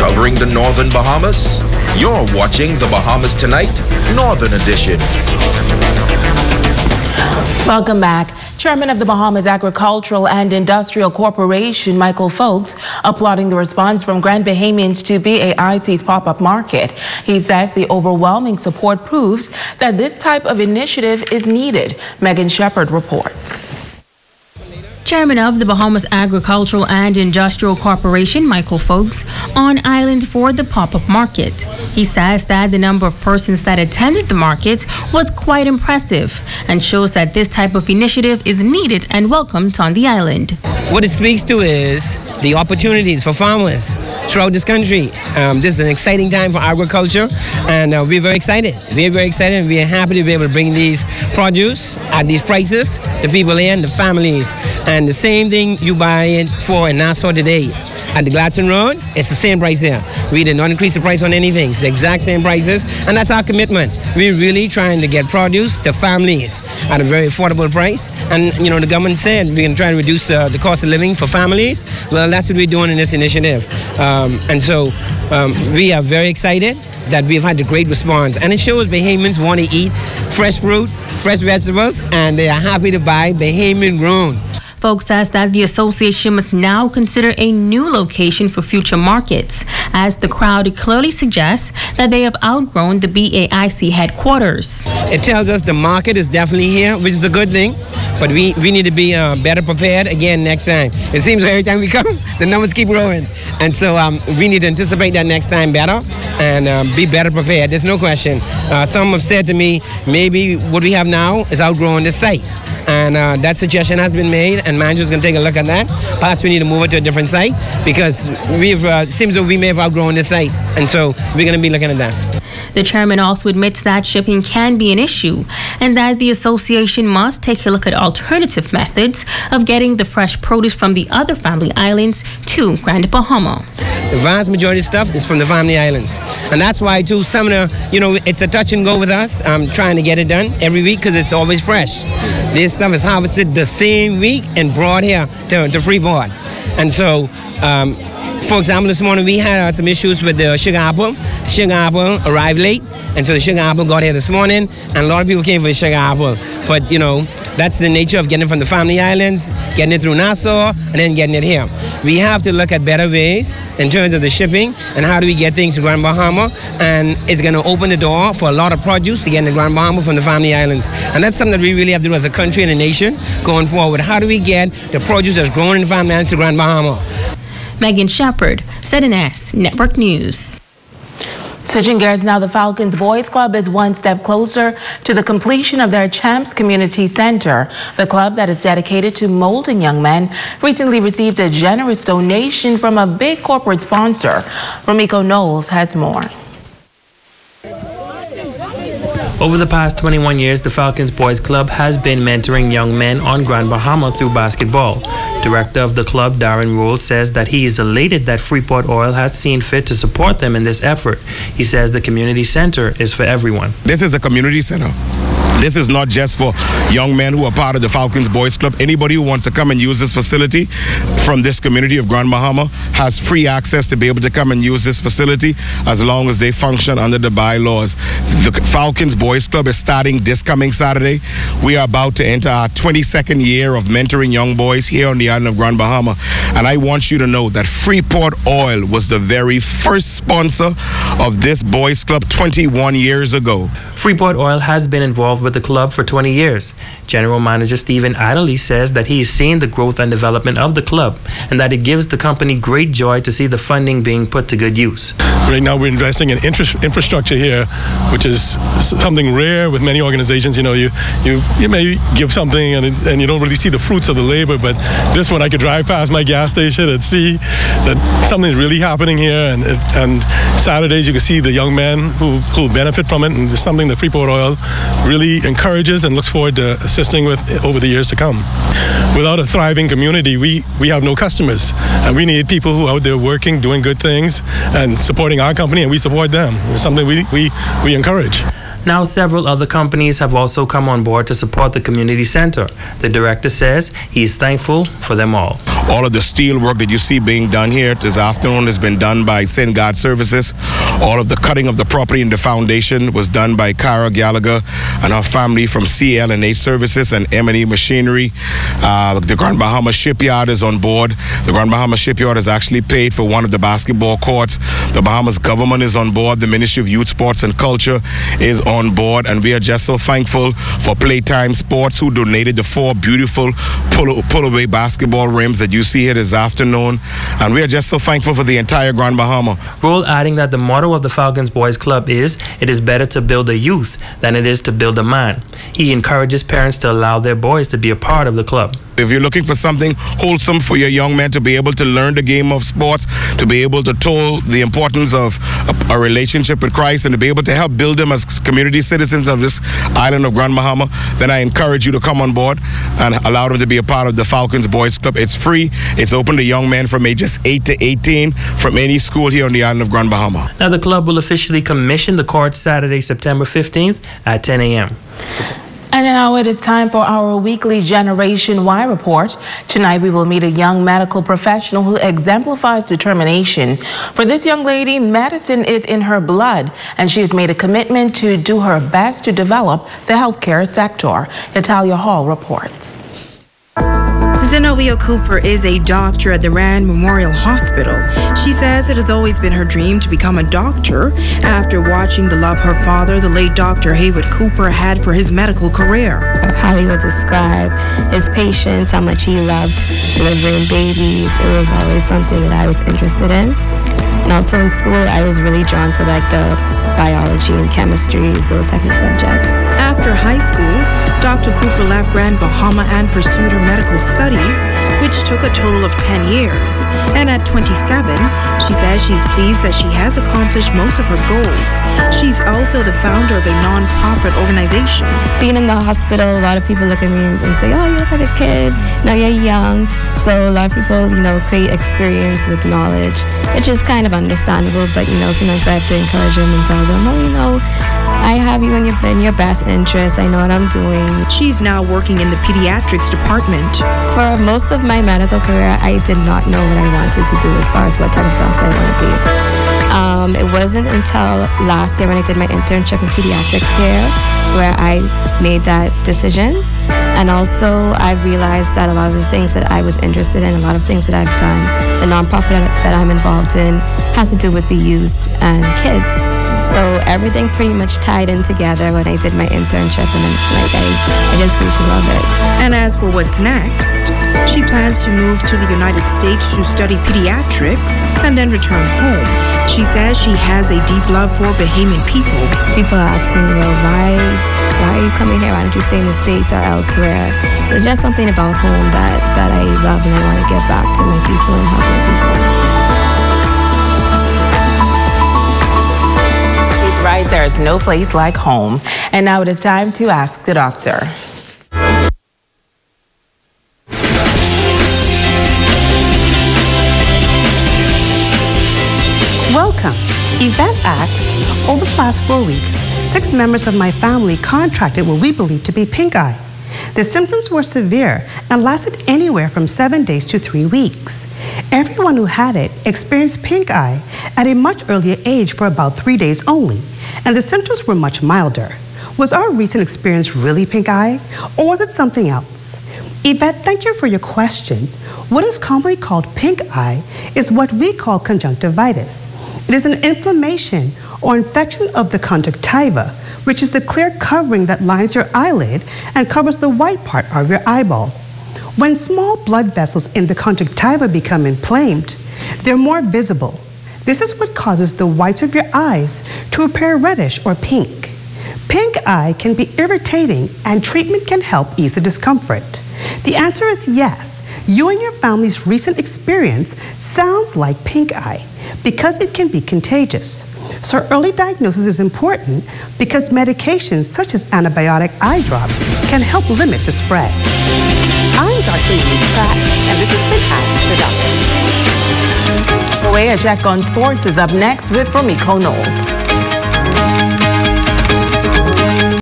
Covering the Northern Bahamas, you're watching the Bahamas Tonight, Northern Edition. Welcome back. Chairman of the Bahamas Agricultural and Industrial Corporation, Michael Folks, applauding the response from Grand Bahamians to BAIC's pop-up market. He says the overwhelming support proves that this type of initiative is needed. Megan Shepard reports. Chairman of the Bahamas Agricultural and Industrial Corporation, Michael Folks, on island for the pop-up market. He says that the number of persons that attended the market was quite impressive and shows that this type of initiative is needed and welcomed on the island. What it speaks to is the opportunities for farmers throughout this country. This is an exciting time for agriculture, and we're very excited. We're very excited, and we're happy to be able to bring these produce at these prices to people here and the families. And the same thing you buy it for in Nassau today. At the Gladstone Road, it's the same price here. We did not increase the price on anything. It's the exact same prices, and that's our commitment. We're really trying to get produce to families at a very affordable price. And, you know, the government said we're going to try and reduce the cost of living for families. Well, that's what we're doing in this initiative. And so we are very excited that we've had a great response. And it shows Bahamians want to eat fresh fruit, fresh vegetables, and they are happy to buy Bahamian grown. Folks says that the association must now consider a new location for future markets, as the crowd clearly suggests that they have outgrown the BAIC headquarters. It tells us the market is definitely here, which is a good thing, but we need to be better prepared again next time. It seems every time we come, the numbers keep growing. And so we need to anticipate that next time better and be better prepared. There's no question. Some have said to me, maybe what we have now is outgrowing this site. And that suggestion has been made, and manager's going to take a look at that. Perhaps we need to move it to a different site because it seems that we may have outgrown this site, and so we're going to be looking at that. The chairman also admits that shipping can be an issue and that the association must take a look at alternative methods of getting the fresh produce from the other family islands to Grand Bahama. The vast majority of stuff is from the family islands. And that's why, too, some of the, you know, it's a touch and go with us. I'm trying to get it done every week because it's always fresh. This stuff is harvested the same week and brought here to Freeport. And so, for example, this morning we had some issues with the sugar apple. The sugar apple arrived late, and so the sugar apple got here this morning, and a lot of people came for the sugar apple. But, you know, that's the nature of getting it from the family islands, getting it through Nassau, and then getting it here. We have to look at better ways in terms of the shipping and how do we get things to Grand Bahama, and it's going to open the door for a lot of produce to get into Grand Bahama from the family islands. And that's something that we really have to do as a country and a nation going forward. How do we get the produce that's grown in the family islands to Grand Bahama? Megan Shepard, ZNS Network News. Switching gears now, the Falcons Boys Club is one step closer to the completion of their Champs Community Center. The club that is dedicated to molding young men recently received a generous donation from a big corporate sponsor. Romiko Knowles has more. Over the past 21 years, the Falcons Boys Club has been mentoring young men on Grand Bahama through basketball. Director of the club, Darren Rule, says that he is elated that Freeport Oil has seen fit to support them in this effort. He says the community center is for everyone. This is a community center. This is not just for young men who are part of the Falcons Boys Club. Anybody who wants to come and use this facility from this community of Grand Bahama has free access to be able to come and use this facility as long as they function under the bylaws. The Falcons Boys Club is starting this coming Saturday. We are about to enter our 22nd year of mentoring young boys here on the island of Grand Bahama. And I want you to know that Freeport Oil was the very first sponsor of this boys club 21 years ago. Freeport Oil has been involved with the club for 20 years. General Manager Stephen Adderley says that he's seen the growth and development of the club and that it gives the company great joy to see the funding being put to good use. Right now we're investing in infrastructure here, which is something rare with many organizations. You know, you may give something and you don't really see the fruits of the labor, but this one I could drive past my gas station and see that something's really happening here, and Saturdays you can see the young men who benefit from it, and it's something that Freeport Oil really encourages and looks forward to assisting with over the years to come. Without a thriving community, we have no customers, and we need people who are out there working, doing good things, and supporting our company, and we support them. It's something we encourage. Now, several other companies have also come on board to support the community center. The director says he's thankful for them all. All of the steel work that you see being done here this afternoon has been done by St. God Services. All of the cutting of the property in the foundation was done by Cara Gallagher and her family from CL&H Services and M&E Machinery. The Grand Bahamas Shipyard is on board. The Grand Bahamas Shipyard has actually paid for one of the basketball courts. The Bahamas government is on board. The Ministry of Youth, Sports and Culture is on board. And we are just so thankful for Playtime Sports, who donated the 4 beautiful pull-away basketball rims that you see here this afternoon. And we are just so thankful for the entire Grand Bahama. Roll adding that the motto of the Falcons Boys Club is, "It is better to build a youth than it is to build a man." He encourages parents to allow their boys to be a part of the club. If you're looking for something wholesome for your young men to be able to learn the game of sports, to be able to tell the importance of a relationship with Christ, and to be able to help build them as community citizens of this island of Grand Bahama, then I encourage you to come on board and allow them to be a part of the Falcons Boys Club. It's free. It's open to young men from ages 8 to 18 from any school here on the island of Grand Bahama. Now, the club will officially commission the court Saturday, September 15th at 10 a.m. And now it is time for our weekly Generation Y report. Tonight we will meet a young medical professional who exemplifies determination. For this young lady, medicine is in her blood, and she has made a commitment to do her best to develop the healthcare sector. Natalia Hall reports. Zenobia Cooper is a doctor at the Rand Memorial Hospital. She says it has always been her dream to become a doctor after watching the love her father, the late Dr. Haywood Cooper, had for his medical career. How he would describe his patients, how much he loved delivering babies. It was always something that I was interested in. And also in school, I was really drawn to like the biology and chemistries, those type of subjects. After high school, Dr. Cooper left Grand Bahama and pursued her medical studies, which took a total of 10 years. And at 27, she says she's pleased that she has accomplished most of her goals. She's also the founder of a non-profit organization. Being in the hospital, a lot of people look at me and say, "Oh, you look like a kid. No, you're young." So a lot of people, create experience with knowledge, which is kind of understandable. But, sometimes I have to encourage them and tell them, "Oh, I have you in your best interest. I know what I'm doing." She's now working in the pediatrics department. For most of my medical career, I did not know what I wanted to do as far as what type of doctor I want to be. It wasn't until last year when I did my internship in pediatrics care where I made that decision. And also, I realized that a lot of the things that I was interested in, a lot of things that I've done, the nonprofit that I'm involved in, has to do with the youth and kids. So everything pretty much tied in together when I did my internship, and I just grew to love it. And as for what's next, she plans to move to the United States to study pediatrics and then return home. She says she has a deep love for Bahamian people. People ask me, well, why are you coming here? Why don't you stay in the States or elsewhere? It's just something about home that I love, and I want to give back to my people and help my people. She's right, there's no place like home. And now it is time to ask the doctor. Welcome. Yvette asked, over the last 4 weeks, 6 members of my family contracted what we believe to be pink eye. The symptoms were severe and lasted anywhere from 7 days to 3 weeks. Everyone who had it experienced pink eye at a much earlier age for about 3 days only, and the symptoms were much milder. Was our recent experience really pink eye, or was it something else? Yvette, thank you for your question. What is commonly called pink eye is what we call conjunctivitis. It is an inflammation or infection of the conjunctiva, which is the clear covering that lines your eyelid and covers the white part of your eyeball. When small blood vessels in the conjunctiva become inflamed, they're more visible. This is what causes the whites of your eyes to appear reddish or pink. Pink eye can be irritating, and treatment can help ease the discomfort. The answer is yes. You and your family's recent experience sounds like pink eye because it can be contagious. So early diagnosis is important because medications such as antibiotic eye drops can help limit the spread. I'm Dr. Lee Pratt, and this has been Ask the Doctor. A check on sports is up next with Romiko Knowles.